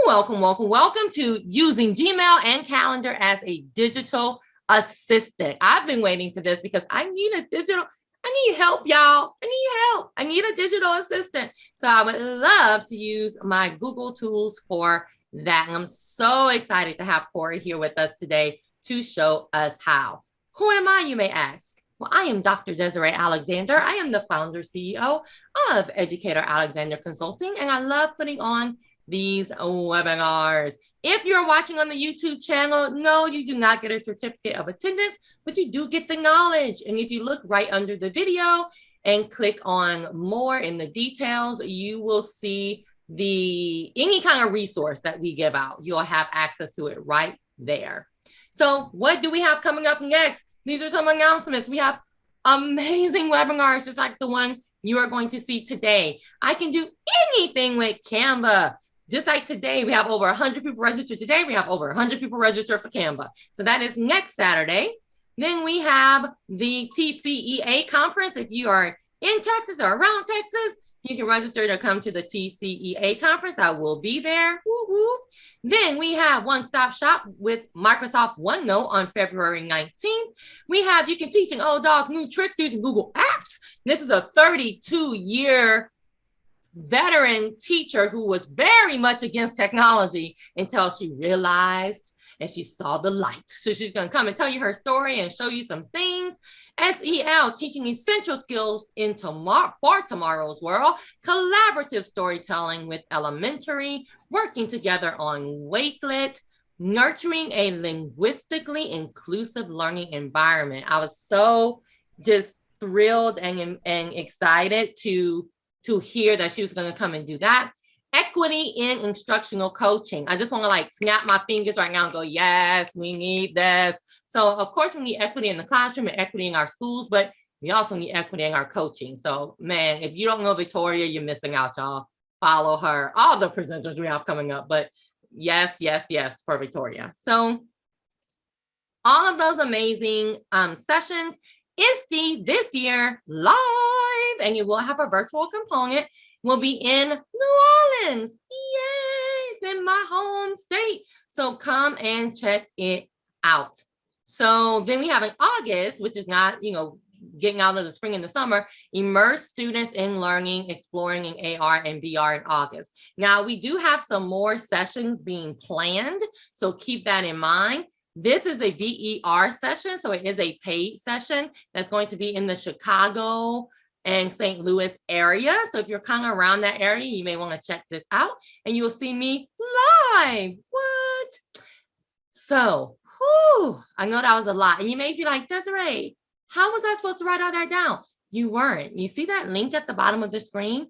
Welcome, welcome, welcome to using Gmail and Calendar as a digital assistant. I've been waiting for this because I need help, y'all. I need help. I need a digital assistant. So I would love to use my Google tools for that. And I'm so excited to have Cora here with us today to show us how. Who am I, you may ask? Well, I am Dr. Desiree Alexander. I am the founder CEO of Educator Alexander Consulting, and I love putting on these webinars. If you're watching on the YouTube channel, no, you do not get a certificate of attendance, but you do get the knowledge. And if you look right under the video and click on more in the details, you will see any kind of resource that we give out. You'll have access to it right there. So what do we have coming up next? These are some announcements. We have amazing webinars, just like the one you are going to see today. I can do anything with Canva. Just like today, we have over 100 people registered. Today, we have over 100 people registered for Canva. So that is next Saturday. Then we have the TCEA conference. If you are in Texas or around Texas, you can register to come to the TCEA conference. I will be there. Woo-hoo. Then we have One-Stop Shop with Microsoft OneNote on February 19th. We have You Can Teach an Old Dog New Tricks using Google Apps. This is a 32-year veteran teacher who was very much against technology until she realized and she saw the light. So she's going to come and tell you her story and show you some things. SEL, teaching essential skills for tomorrow's world. Collaborative storytelling with elementary, working together on Wakelet, nurturing a linguistically inclusive learning environment. I was so just thrilled and excited to hear that she was going to come and do that. Equity in instructional coaching. I just want to snap my fingers right now and go, yes, we need this. So of course we need equity in the classroom and equity in our schools, but we also need equity in our coaching. So man, if you don't know Victoria, you're missing out, y'all. Follow her, all the presenters we have coming up, but yes, for Victoria. So all of those amazing sessions. ISTE this year live, and you will have a virtual component. Will be in New Orleans. Yes, in my home state. So come and check it out. So then we have in August, which is not, getting out of the spring and the summer, immerse students in learning, exploring in AR and VR in August. Now we do have some more sessions being planned, so keep that in mind. This is a VER session, so it is a paid session that's going to be in the Chicago and St. Louis area. So if you're kind of around that area, you may want to check this out and you'll see me live. What? So, I know that was a lot. And you may be like, Desiree, how was I supposed to write all that down? You weren't. You see that link at the bottom of the screen?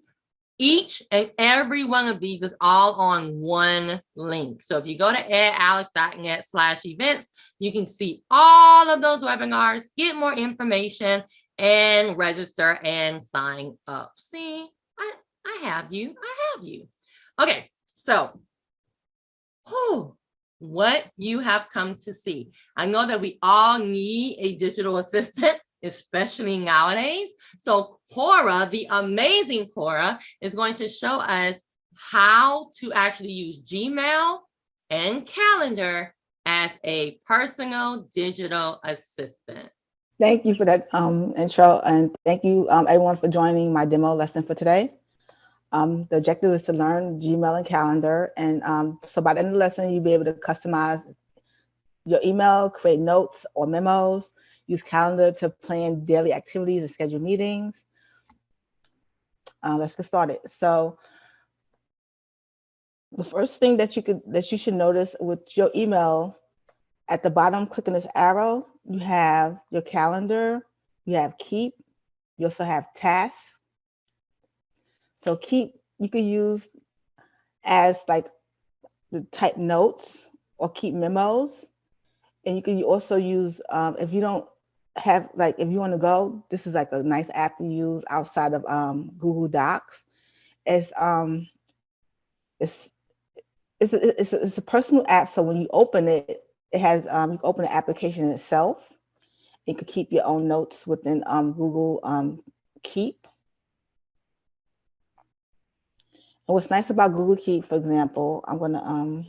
Each and every one of these is all on one link. So if you go to edalex.net/events, you can see all of those webinars, get more information, and register and sign up. See, I have you. Okay, so what you have come to see. I know that we all need a digital assistant, especially nowadays. So Cora, the amazing Cora, is going to show us how to actually use Gmail and Calendar as a personal digital assistant. Thank you for that intro, and thank you everyone for joining my demo lesson for today. The objective is to learn Gmail and Calendar, and so by the end of the lesson, you'll be able to customize your email, create notes or memos, use Calendar to plan daily activities and schedule meetings. Let's get started. So the first thing that you should notice with your email, at the bottom, click on this arrow, you have your calendar, you have keep, you also have tasks. So keep, you can use as the type notes or keep memos. And you can also use, if you don't have, if you want to go, this is a nice app to use outside of Google Docs. It's a personal app. So when you open it, it has, you can open the application itself. You can keep your own notes within Google Keep. And what's nice about Google Keep, for example, I'm going to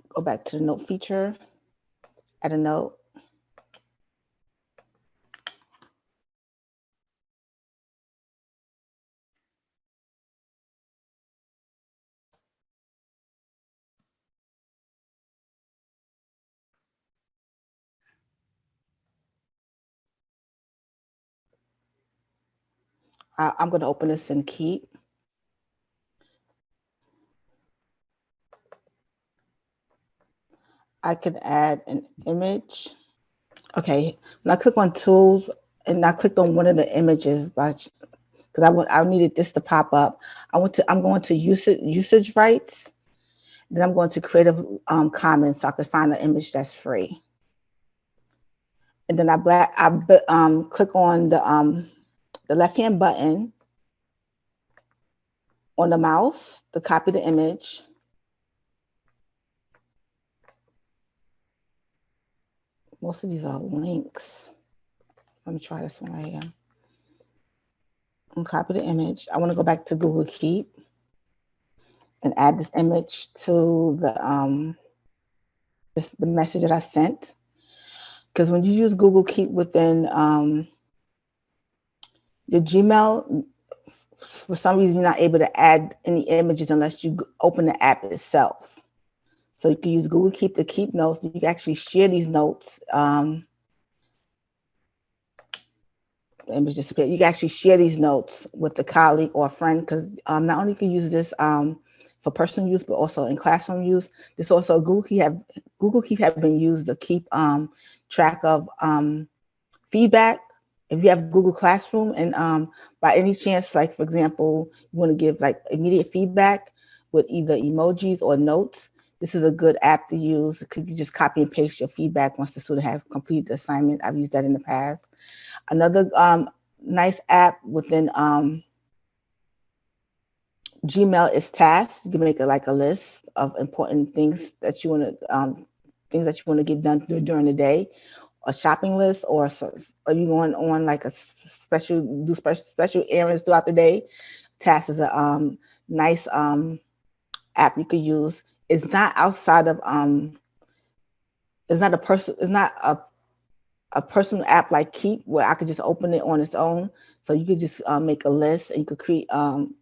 go back to the note feature, add a note. I'm going to open this in Keep. I can add an image. Okay, when I click on tools and I clicked on one of the images because I needed this to pop up. I'm going to usage rights. Then I'm going to Creative Commons so I can find an image that's free. And then I click on the left-hand button on the mouse to copy the image. Most of these are links. Let me try this one right here. And copy the image. I want to go back to Google Keep and add this image to the message that I sent. Because when you use Google Keep within your Gmail, for some reason you're not able to add any images unless you open the app itself. So you can use Google Keep to keep notes. You can actually share these notes. Image disappeared. You can actually share these notes with a colleague or a friend because not only can you use this for personal use, but also in classroom use. This also Google Keep have been used to keep track of feedback. If you have Google Classroom and by any chance, like for example, you want to give like immediate feedback with either emojis or notes, this is a good app to use. You can just copy and paste your feedback once the student have completed the assignment. I've used that in the past. Another nice app within Gmail is tasks. You can make it like a list of important things that you want to get done during the day, a shopping list, or are you going on like a special errands throughout the day? Tasks is a nice app you could use. It's not outside of it's not a personal app like Keep where I could just open it on its own. So you could just make a list and you could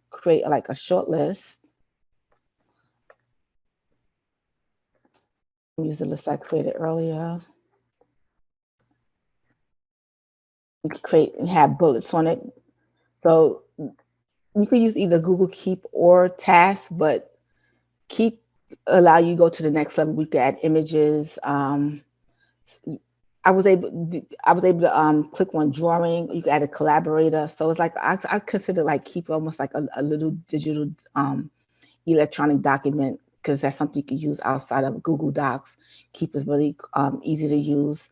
create like a short list. Use the list I created earlier. You could create and have bullets on it. So you could use either Google Keep or Task, but Keep allow you to go to the next level. We could add images. I was able to click on drawing. You could add a collaborator. So it's like I consider like Keep almost like a little digital electronic document because that's something you can use outside of Google Docs. Keep is really easy to use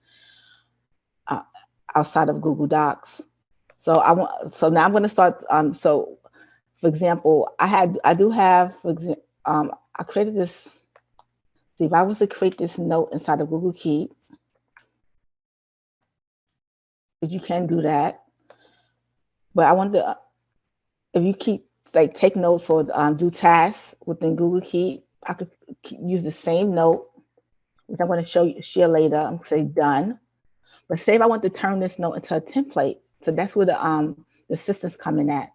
outside of Google Docs. So now I'm going to start. So for example, I created this. See, if I was to create this note inside of Google Keep, because you can do that. But I want to, if you take notes or do tasks within Google Keep, I could use the same note, which I'm going to share later. I'm going to say done. But say if I want to turn this note into a template, so that's where the system's coming at.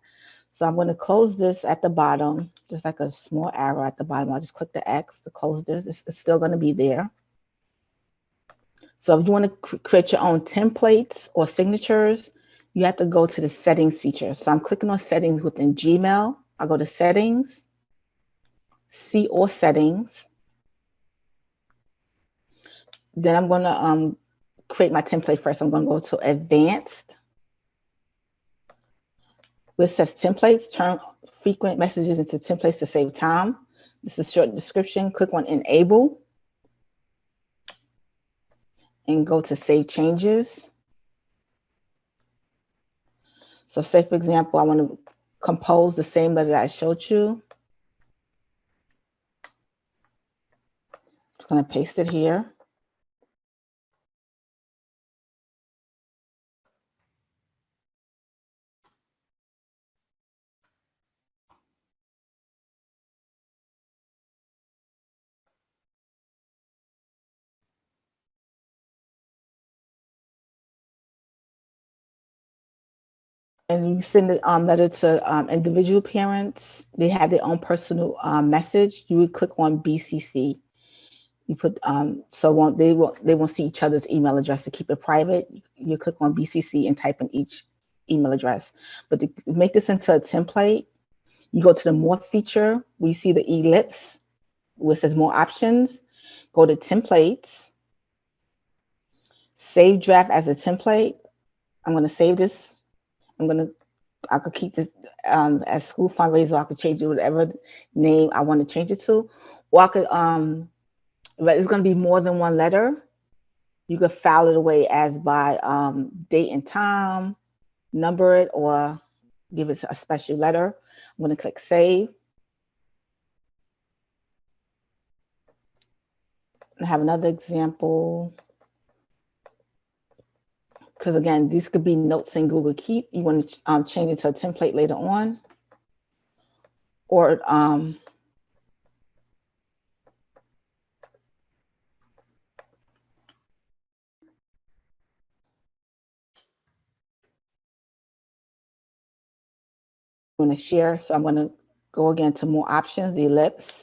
So I'm going to close this at the bottom. There's like a small arrow at the bottom. I'll just click the X to close this. It's still going to be there. So if you want to create your own templates or signatures, you have to go to the settings feature. So I'm clicking on settings within Gmail. I'll go to settings, see all settings. Then I'm going to create my template first. I'm going to go to advanced. Where it says templates, turn frequent messages into templates to save time. This is a short description. Click on enable and go to save changes. So say, for example, I want to compose the same letter that I showed you. Just going to paste it here. And you send the letter to individual parents. They have their own personal message. You would click on BCC. You put so they won't see each other's email address to keep it private. You click on BCC and type in each email address. But to make this into a template, you go to the more feature. We see the ellipse where it says more options. Go to templates. Save draft as a template. I'm going to save this. I could keep this as school fundraiser. I could change it whatever name I want to change it to, or I could but it's going to be more than one letter. You could file it away as by date and time, number it, or give it a special letter. I'm going to click save. I have another example. Because again, these could be notes in Google Keep. You want to change it to a template later on. Or I'm going to share. So I'm going to go again to more options, the ellipse,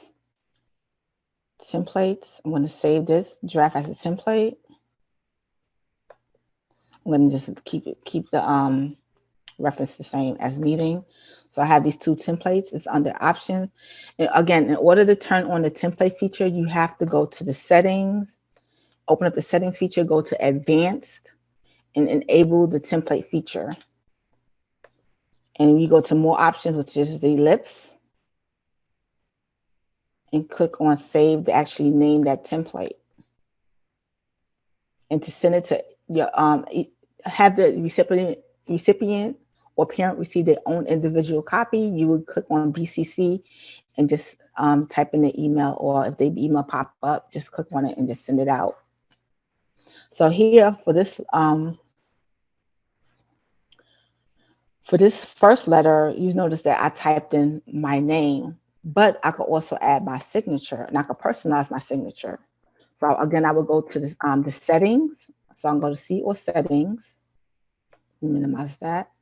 templates. I'm going to save this draft as a template. I'm going to just keep the reference the same as meeting. So I have these two templates. It's under options. And again, in order to turn on the template feature, you have to go to the settings, open up the settings feature, go to advanced, and enable the template feature. And we go to more options, which is the ellipse, and click on save to actually name that template. And to send it to your have the recipient or parent receive their own individual copy, you would click on BCC and just type in the email, or if the email pop up, just click on it and just send it out. So here for this first letter, you notice that I typed in my name, but I could also add my signature, and I could personalize my signature. So again, I would go to the settings. So I'm going to see or settings. Minimize that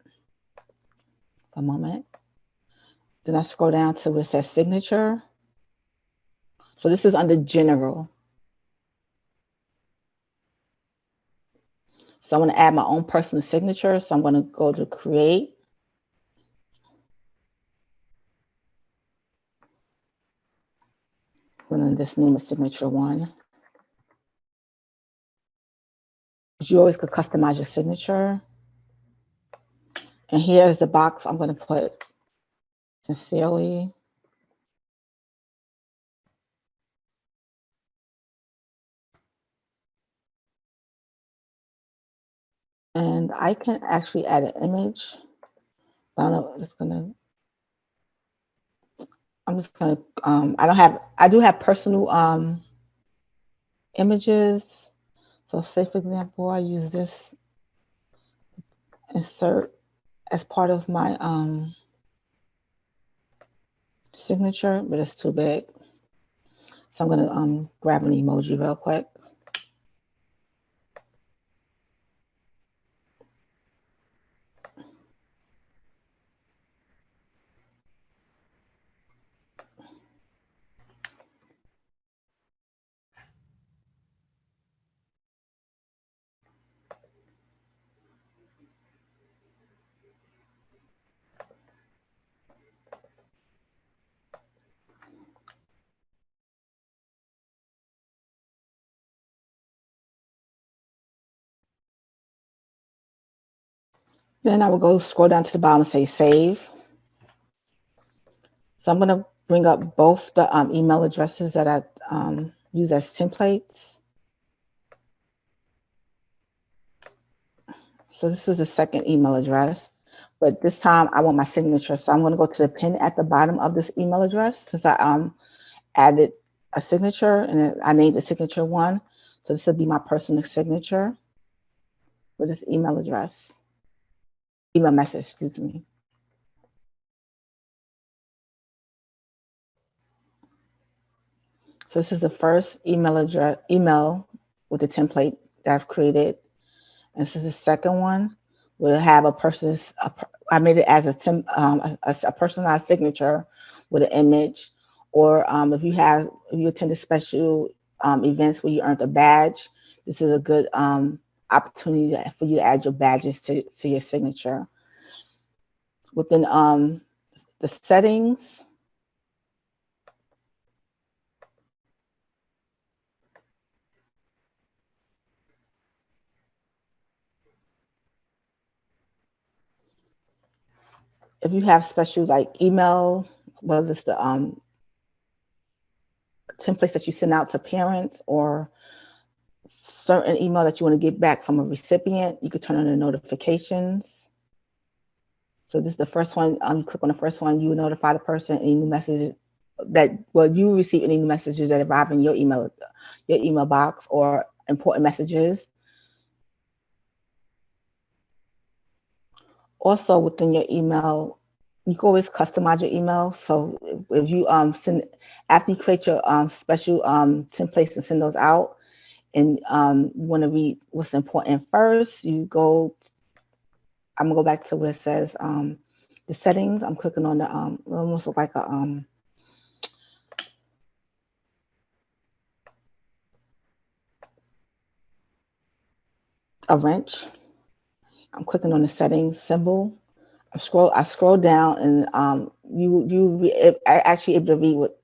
for a moment. Then I scroll down to where it says signature. So this is under general. So I'm going to add my own personal signature. So I'm going to go to create. And then this name is signature 1. You always could customize your signature. And here's the box I'm going to put sincerely. And I can actually add an image. I don't know, I'm just gonna I do have personal images. So say for example, I use this insert as part of my signature, but it's too big. So I'm gonna grab an emoji real quick. Then I will go scroll down to the bottom and say save. So I'm gonna bring up both the email addresses that I use as templates. So this is the second email address, but this time I want my signature. So I'm going to go to the pin at the bottom of this email address since I added a signature and I named the signature 1. So this will be my personal signature for this email address, email message, excuse me. So this is the first email with the template that I've created. And this is the second one. We'll have a person's I made it as a personalized signature with an image, or if you attended special events where you earned a badge, this is a good opportunity for you to add your badges to your signature. Within the settings, if you have special like email, whether it's the templates that you send out to parents or certain email that you want to get back from a recipient, you could turn on the notifications. So this is the first one. You click on the first one, you notify the person any new messages you receive any new messages that arrive in your email box or important messages. Also within your email, you can always customize your email. So if you send after you create your special templates and send those out, and you want to read what's important first, I'm gonna go back to where it says the settings. I'm clicking on the almost look like a wrench. I'm clicking on the settings symbol. I scroll down, and actually able to read what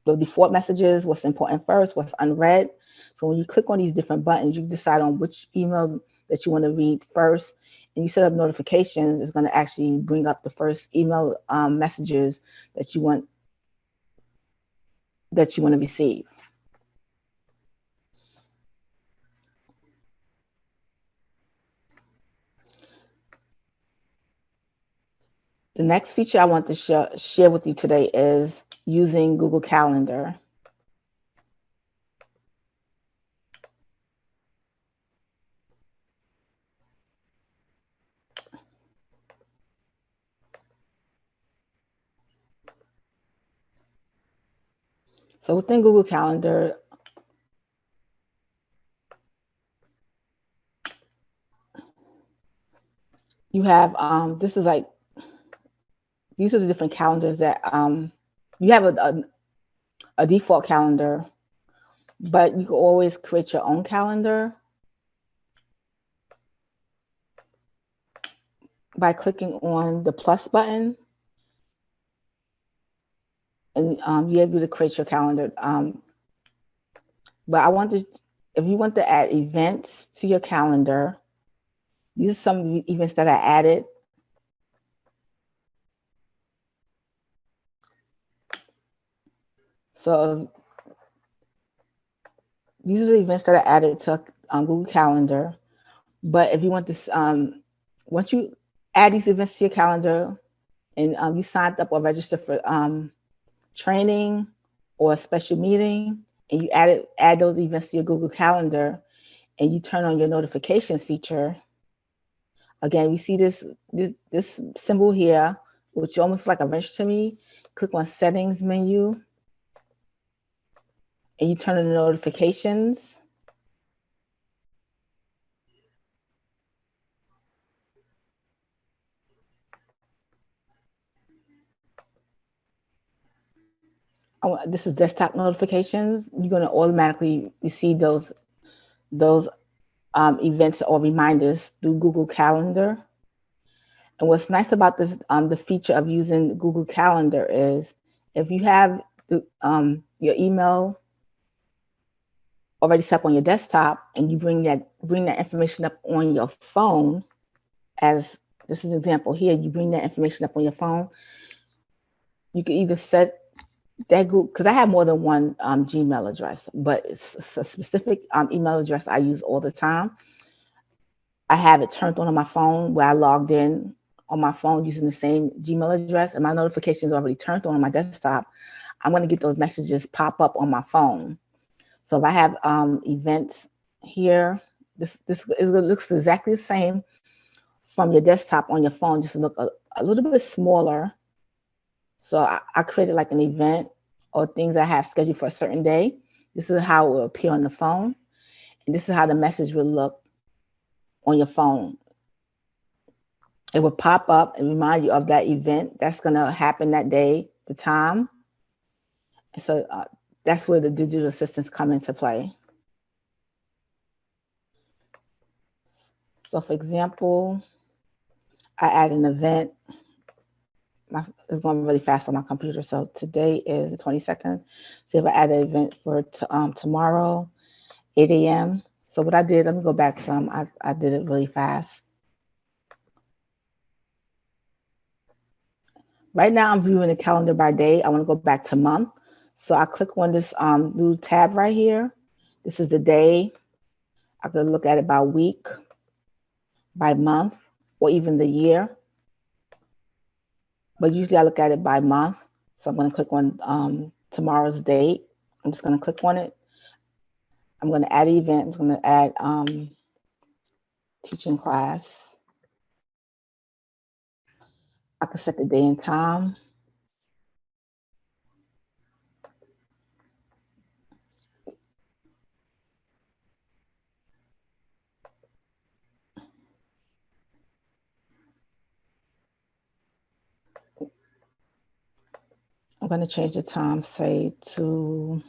the default messages, what's important first, what's unread. So when you click on these different buttons, you decide on which email that you want to read first, and you set up notifications. It's going to actually bring up the first email messages that you want to receive. The next feature I want to share with you today is using Google Calendar. So within Google Calendar, you have these are the different calendars that you have a default calendar, but you can always create your own calendar by clicking on the plus button, and you're able to create your calendar. But if you want to add events to your calendar, these are some events that I added. So these are the events that I added to Google Calendar. But if you want this, once you add these events to your calendar and you signed up or registered for training or a special meeting, and you add those events to your Google Calendar, and you turn on your notifications feature, again, we see this symbol here, which is almost like a wrench to me. Click on Settings menu, and you turn on the notifications. This is desktop notifications. You're going to automatically receive those events or reminders through Google Calendar. And what's nice about this, the feature of using Google Calendar is if you have your email already set up on your desktop and you bring that information up on your phone, as this is an example here, you bring that information up on your phone, you can either set that Google, because I have more than one Gmail address, but it's a specific email address I use all the time. I have it turned on my phone where I logged in on my phone using the same Gmail address, and my notifications are already turned on my desktop. I'm going to get those messages pop up on my phone. So if I have events here, this looks exactly the same from your desktop on your phone, just look a little bit smaller. So I created like an event or things I have scheduled for a certain day. This is how it will appear on the phone, and this is how the message will look on your phone. It will pop up and remind you of that event that's going to happen that day, the time. And so that's where the digital assistants come into play. So for example, I add an event. It's going really fast on my computer. So today is the 22nd. So if I add an event for tomorrow, 8 a.m. So what I did, let me go back some. I did it really fast. Right now I'm viewing the calendar by day. I want to go back to month. So I click on this little tab right here. This is the day. I could look at it by week, by month, or even the year. But usually I look at it by month. So I'm going to click on tomorrow's date. I'm just going to click on it. I'm going to add an event. I'm going to add teaching class. I can set the day and time. I'm going to change the time, say, to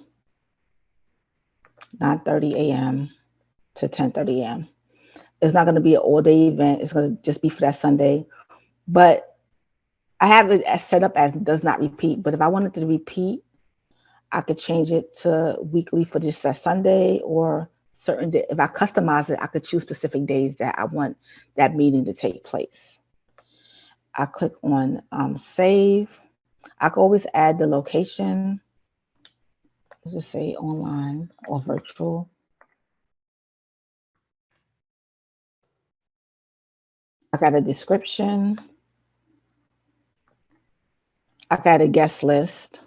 9:30 a.m. to 10:30 a.m. It's not going to be an all-day event. It's going to just be for that Sunday. But I have it set up as does not repeat. But if I wanted to repeat, I could change it to weekly for just that Sunday or certain day. If I customize it, I could choose specific days that I want that meeting to take place. I click on save. I can always add the location. Let's just say online or virtual. I got a description. I got a guest list.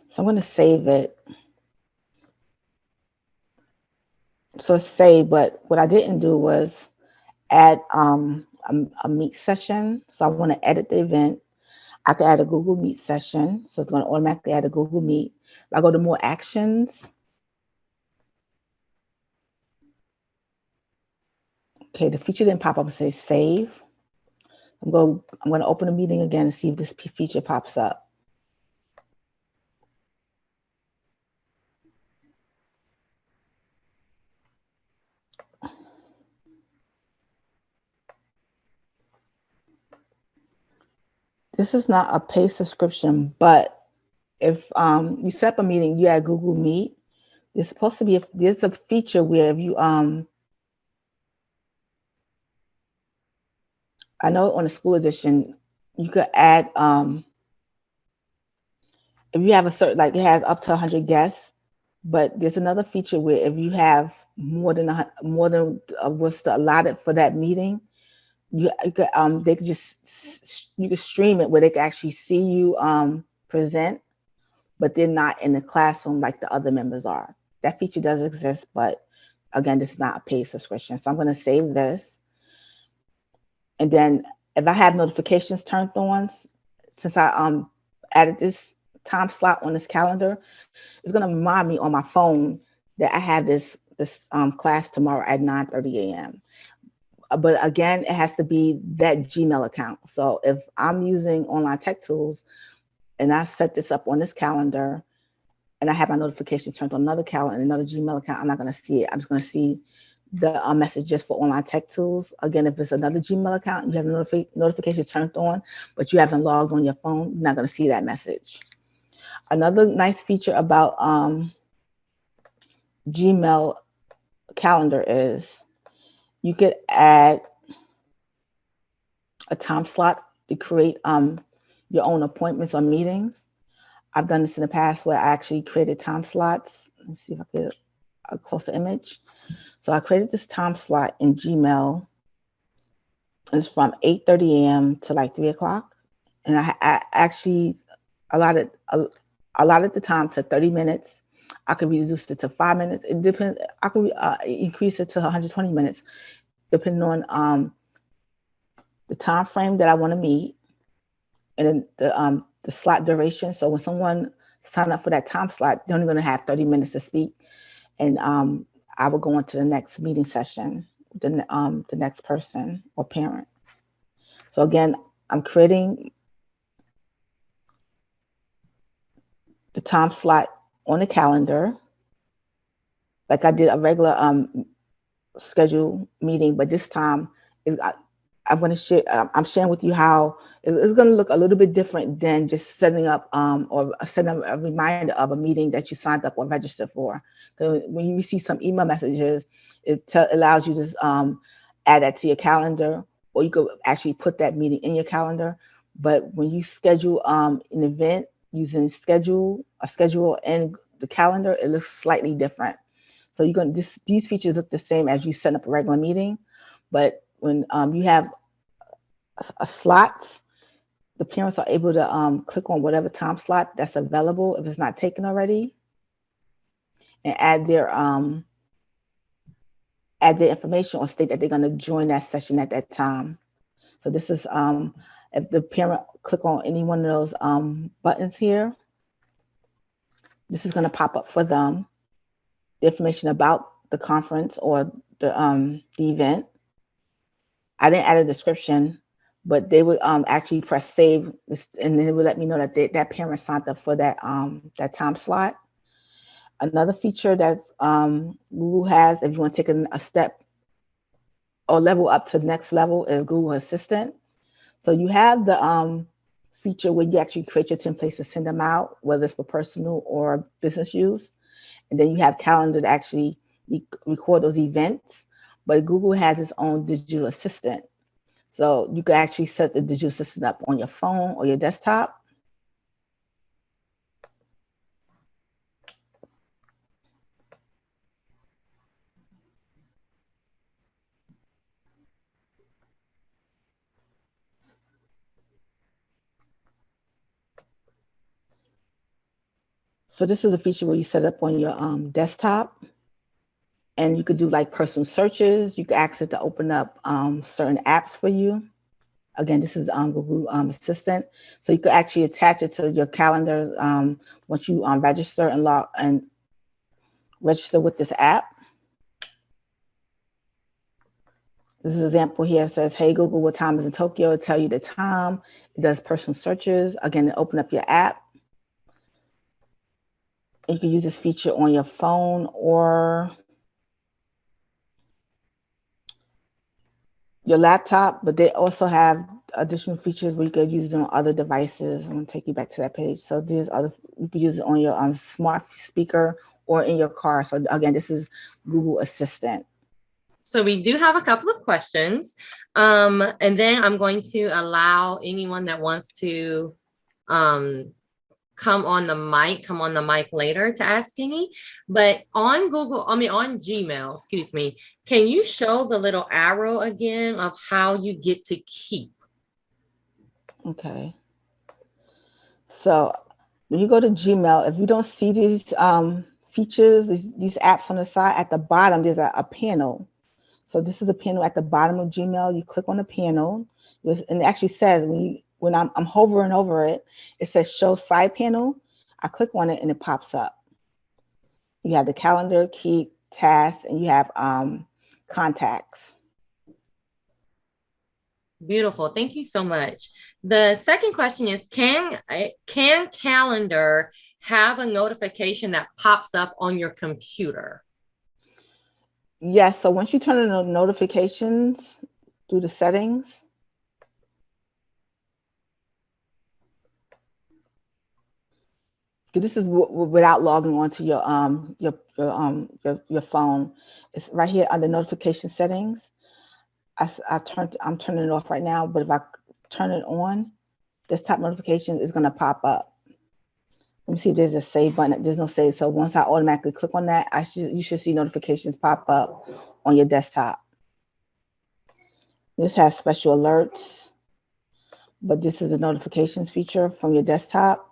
So I'm going to save it. So it's saved, but what I didn't do was add a meet session. So I want to edit the event. I could add a Google Meet session. So it's going to automatically add a Google Meet. If I go to more actions, okay, the feature didn't pop up and say save. I'm going to open the meeting again and see if this feature pops up. This is not a paid subscription, but if you set up a meeting, you add Google Meet, there's supposed to be there's a feature where if you I know on the school edition you could add if you have a certain, like it has up to 100 guests, but there's another feature where if you have more than what's allotted for that meeting, you could they could just you could stream it where they can actually see you present, but they're not in the classroom like the other members are. That feature does exist, but again, this is not a paid subscription. So I'm going to save this. And then if I have notifications turned on, since I added this time slot on this calendar, it's going to remind me on my phone that I have this class tomorrow at 9:30 a.m. But again, it has to be that Gmail account. So if I'm using online tech tools and I set this up on this calendar and I have my notifications turned on another calendar and another Gmail account, I'm not going to see it. I'm just going to see the messages for online tech tools. Again, if it's another Gmail account, you have notifications turned on, but you haven't logged on your phone, you're not going to see that message. Another nice feature about Gmail calendar is you could add a time slot to create your own appointments or meetings. I've done this in the past where I actually created time slots. Let's see if I get a closer image. So I created this time slot in Gmail. It's from 8:30 a.m. to like 3 o'clock. And I actually allotted the time to 30 minutes. I could reduce it to 5 minutes. It depends. I could increase it to 120 minutes, depending on the time frame that I want to meet, and then the slot duration. So when someone sign up for that time slot, they're only going to have 30 minutes to speak, and I will go on to the next meeting session. the next person or parent. So again, I'm creating the time slot on the calendar, like I did a regular schedule meeting, but this time is I'm going to share. I'm sharing with you how it's going to look a little bit different than just setting up or setting up a reminder of a meeting that you signed up or registered for. So when you receive some email messages, allows you to add that to your calendar, or you could actually put that meeting in your calendar. But when you schedule an event using schedule in the calendar, it looks slightly different. So you're going to these features look the same as you set up a regular meeting, but when you have a slot, the parents are able to click on whatever time slot that's available if it's not taken already, and add their information or state that they're going to join that session at that time. So this is if the parent click on any one of those buttons here, this is going to pop up for them the information about the conference or the event. I didn't add a description, but they would actually press save, and then it would let me know that that parent signed up for that time slot. Another feature that Google has, if you want to take a step or level up to the next level, is Google Assistant. So you have the feature where you actually create your templates to send them out, whether it's for personal or business use. And then you have Calendar to actually record those events. But Google has its own digital assistant. So you can actually set the digital assistant up on your phone or your desktop. So this is a feature where you set up on your desktop, and you could do like personal searches. You could ask it to open up certain apps for you. Again, this is Google Assistant. So you could actually attach it to your calendar once you register and register with this app. This is an example here. It says, "Hey Google, what time is in Tokyo?" It tell you the time. It does personal searches. Again, it open up your app. You can use this feature on your phone or your laptop, but they also have additional features where you could use them on other devices. I'm going to take you back to that page. So there's other, you can use it on your smart speaker or in your car. So again, this is Google Assistant. So we do have a couple of questions. And then I'm going to allow anyone that wants to come on the mic later to ask any. But on Gmail, excuse me, can you show the little arrow again of how you get to keep? Okay. So when you go to Gmail, if you don't see these features, these apps on the side, at the bottom, there's a panel. So this is a panel at the bottom of Gmail. You click on the panel, and it actually says when I'm hovering over it, it says show side panel. I click on it and it pops up. You have the calendar, keep, tasks, and you have contacts. Beautiful. Thank you so much. The second question is, can calendar have a notification that pops up on your computer? Yes. So once you turn on notifications through the settings, this is without logging onto your phone. It's right here under notification settings. I'm turning it off right now, but if I turn it on, desktop notifications is going to pop up. Let me see if there's a save button. There's no save. So once I automatically click on that, you should see notifications pop up on your desktop. This has special alerts, but this is the notifications feature from your desktop.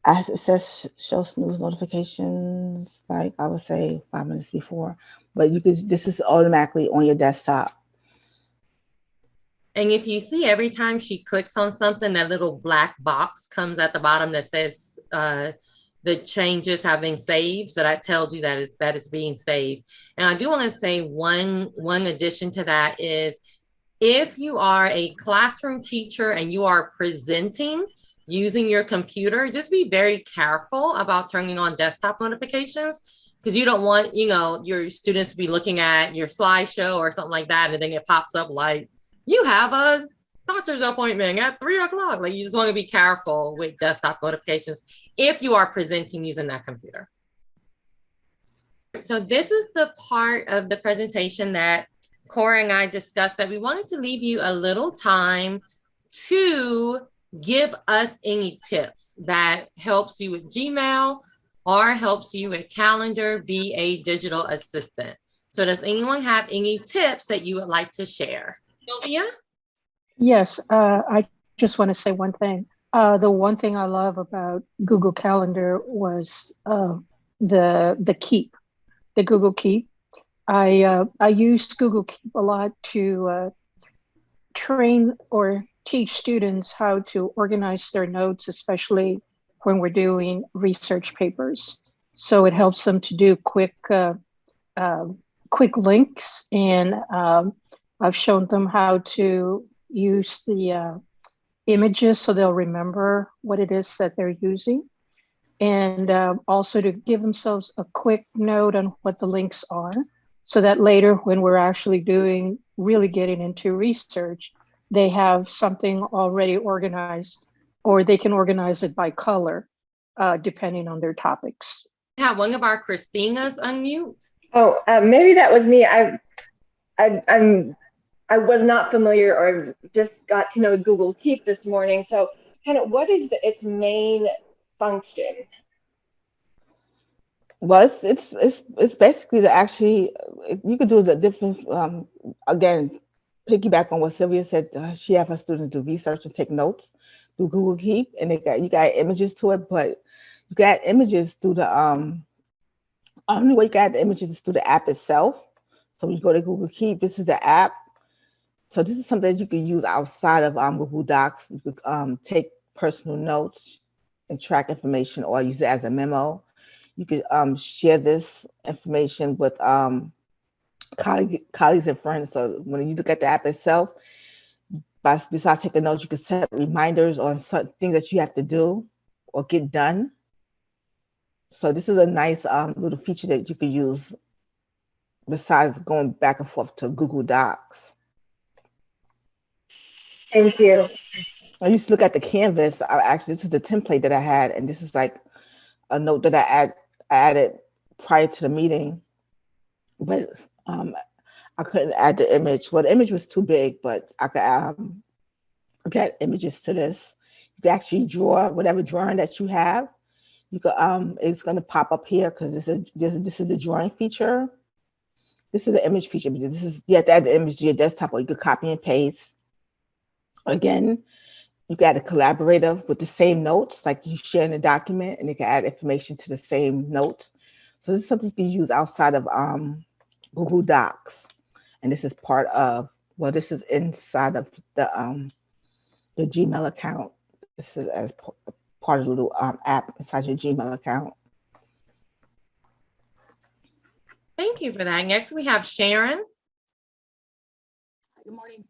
As it says, show snooze notifications, like I would say 5 minutes before, but this is automatically on your desktop. And if you see every time she clicks on something, that little black box comes at the bottom that says the changes have been saved. So that tells you that it's being saved. And I do want to say one addition to that is if you are a classroom teacher and you are presenting using your computer, just be very careful about turning on desktop notifications because you don't want, your students to be looking at your slideshow or something like that. And then it pops up like, you have a doctor's appointment at 3 o'clock. Like you just want to be careful with desktop notifications if you are presenting using that computer. So this is the part of the presentation that Cora and I discussed that we wanted to leave you a little time to give us any tips that helps you with Gmail or helps you with Calendar, be a digital assistant. So does anyone have any tips that you would like to share? Sylvia? Yes, I just want to say one thing. The one thing I love about Google Calendar was the Keep, the Google Keep. I use Google Keep a lot to train or teach students how to organize their notes, especially when we're doing research papers. So it helps them to do quick links, and I've shown them how to use the images so they'll remember what it is that they're using, and also to give themselves a quick note on what the links are, so that later when we're actually really getting into research, they have something already organized, or they can organize it by color, depending on their topics. Yeah, one of our Christinas unmute. Oh, maybe that was me. I was not familiar or just got to know Google Keep this morning. So kind of what is its main function? Well, it's basically to actually, you could do the different, again, piggyback on what Sylvia said. She have her students do research and take notes through Google Keep, and you got images to it, but you got images through the only way you got the images is through the app itself. So when you go to Google Keep, this is the app. So this is something that you can use outside of Google Docs. You could take personal notes and track information, or use it as a memo. You could share this information with colleagues and friends. So when you look at the app itself, besides taking notes, you can set reminders on certain things that you have to do or get done. So this is a nice little feature that you could use besides going back and forth to Google Docs. Thank you. I used to look at the canvas. This is the template that I had, and this is like a note that I added prior to the meeting, but I couldn't add the image. Well, the image was too big, but I could get images to this. You can actually draw whatever drawing that you have. You could it's going to pop up here because this is the drawing feature. This is the image feature, but you have to add the image to your desktop, or you could copy and paste. Again, you got a collaborator with the same notes, like you share in a document, and they can add information to the same notes. So this is something you can use outside of Google Docs, and this is part of, well, this is inside of the Gmail account. This is as part of the little app inside your Gmail account. Thank you for that. Next, we have Sharon. Good morning.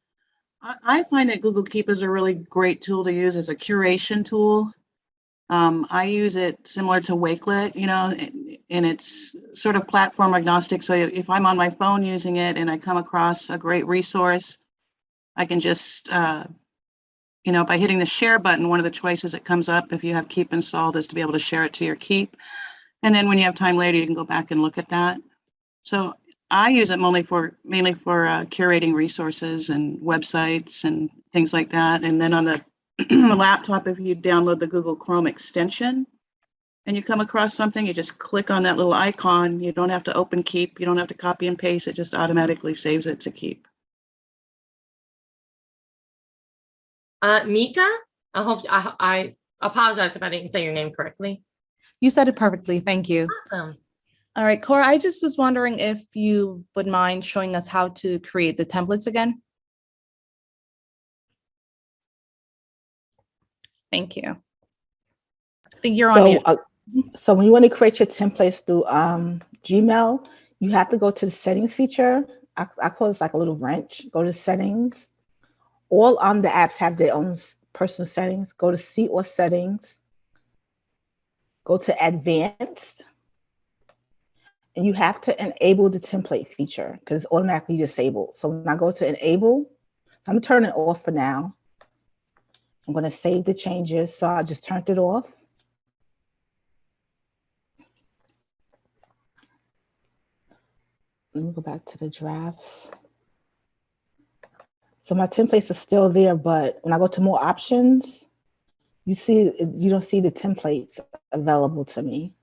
I find that Google Keep is a really great tool to use as a curation tool. I use it similar to Wakelet, and it's sort of platform agnostic. So if I'm on my phone using it and I come across a great resource, I can just, by hitting the share button, one of the choices that comes up if you have Keep installed is to be able to share it to your Keep. And then when you have time later, you can go back and look at that. So I use it mainly for curating resources and websites and things like that. And then on the laptop, if you download the Google Chrome extension and you come across something, you just click on that little icon. You don't have to open Keep. You don't have to copy and paste. It just automatically saves it to Keep. Mika, I apologize if I didn't say your name correctly. You said it perfectly. Thank you. Awesome. All right, Cora, I just was wondering if you would mind showing us how to create the templates again. Thank you. I think you're on mute. So when you want to create your templates through Gmail, you have to go to the settings feature. I call this like a little wrench. Go to settings. All the apps have their own personal settings. Go to see or settings. Go to advanced. And you have to enable the template feature because it's automatically disabled. So when I go to enable, I'm gonna turn it off for now. I'm gonna save the changes. So I just turned it off. Let me go back to the drafts. So my templates are still there, but when I go to more options, you don't see the templates available to me.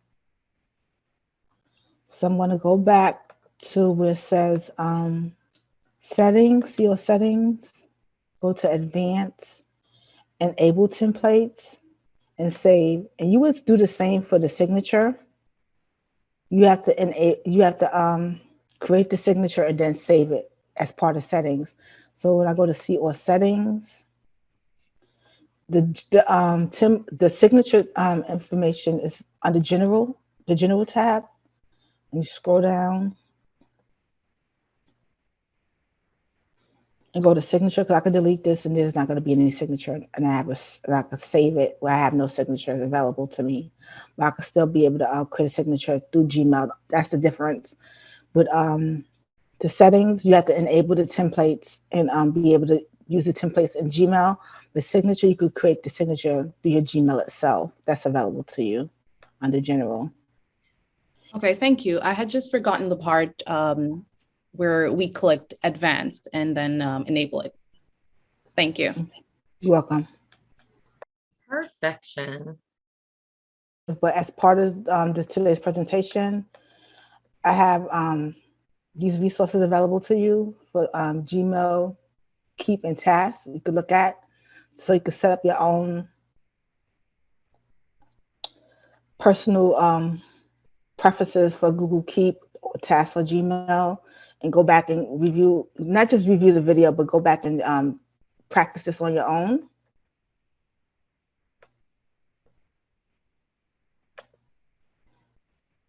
So I'm going to go back to where it says settings, see your settings, go to advanced, enable templates, and save. And you would do the same for the signature. You have to create the signature and then save it as part of settings. So when I go to see all settings, the signature information is under the general tab. And you scroll down and go to signature because I can delete this and there's not going to be any signature, and I can save it where I have no signatures available to me, but I can still be able to create a signature through Gmail. That's the difference with the settings. You have to enable the templates and be able to use the templates in Gmail. With signature, you could create the signature through your Gmail itself. That's available to you under general. Okay, thank you. I had just forgotten the part where we clicked advanced and then enable it. Thank you. You're welcome. Perfection. But as part of today's presentation, I have these resources available to you for Gmail, Keep, and Tasks you could look at. So you can set up your own personal preferences for Google Keep, or Tasks, or Gmail, and go back and review, not just review the video, but go back and practice this on your own.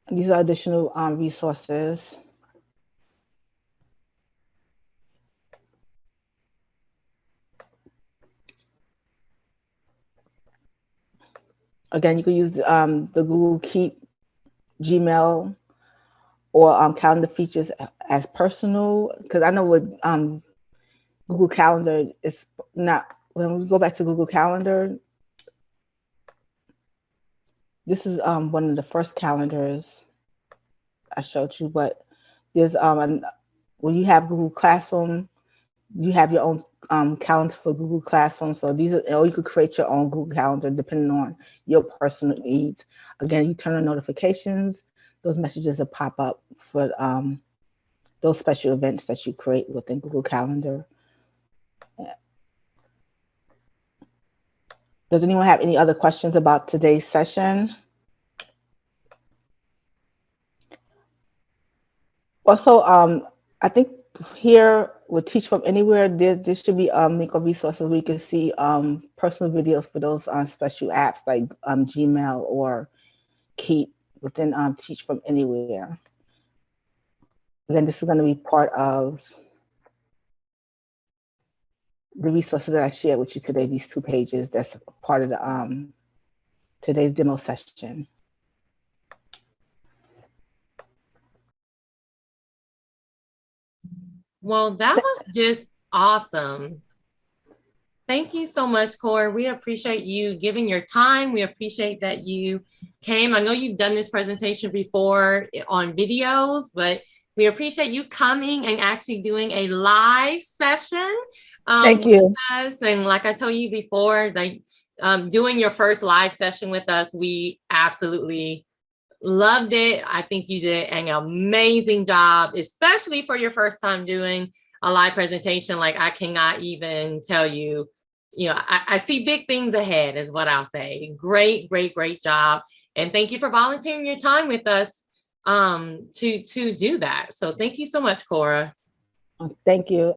And these are additional resources. Again, you can use the Google Keep, Gmail, or calendar features as personal, because I know with Google Calendar, it's not, when we go back to Google Calendar, this is one of the first calendars I showed you, but there's when you have Google Classroom, you have your own calendar for Google Classroom. So these are, or you could create your own Google Calendar depending on your personal needs. Again, you turn on notifications, those messages will pop up for those special events that you create within Google Calendar. Does anyone have any other questions about today's session? Also, I think here with Teach from Anywhere, there should be link of resources where you can see personal videos for those special apps like Gmail or Keep within Teach from Anywhere. Again, this is going to be part of the resources that I shared with you today, these 2 pages. That's part of the today's demo session. Well, that was just awesome. Thank you so much, Cora. We appreciate you giving your time. We appreciate that you came. I know you've done this presentation before on videos, but we appreciate you coming and actually doing a live session. Thank you. With us. And like I told you before, like doing your first live session with us, we absolutely loved it. I think you did an amazing job, especially for your first time doing a live presentation. Like I cannot even tell you, I see big things ahead is what I'll say. Great, great, great job. And thank you for volunteering your time with us to do that. So thank you so much, Cora. Thank you.